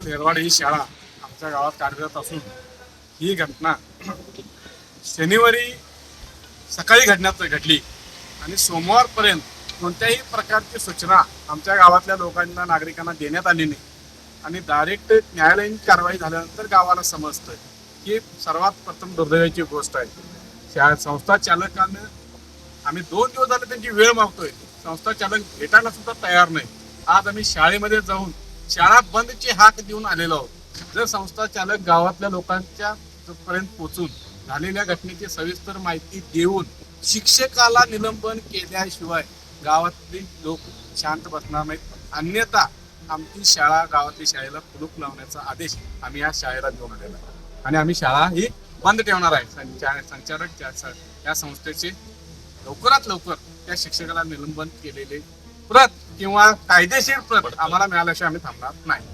शेरवाड ही शाळा आमच्या गावात कार्यरत असून ही घटना शनिवारी सकाळी घडली आणि सोमवारपर्यंत कोणत्याही प्रकारची सूचना आमच्या गावातल्या लोकांना नागरिकांना देण्यात आली नाही आणि डायरेक्ट न्यायालयीन कारवाई झाल्यानंतर गावाला समजतं की सर्वात प्रथम दुर्दैवाची गोष्ट आहे. संस्था चालकानं आम्ही 2 दिवस झाले त्यांची वेळ मागतोय, संस्था चालक भेटायला सुद्धा तयार नाही. आज आम्ही शाळेमध्ये जाऊन शाळा बंदची हाक देऊन आलेलो आहोत. जर संस्था चालक गावातल्या लोकांच्या पर्यंत पोहोचून झालेल्या घटनेची सविस्तर माहिती देऊन शिक्षकाला निलंबन केल्याशिवाय गावातली लोक शांत बसणार नाहीत. अन्यथा आमची शाळा गावातली शाळेला कुलूप लावण्याचा आदेश आम्ही या शाळेला देऊन आलेला आहे आणि आम्ही शाळा ही बंद ठेवणार आहे. संचालक या संस्थेचे लवकरात लवकर त्या शिक्षकाला निलंबन केलेले प्रत किंवा कायदेशीर प्रत आम्हाला मिळाल्याशिवाय आम्ही थांबणार नाही.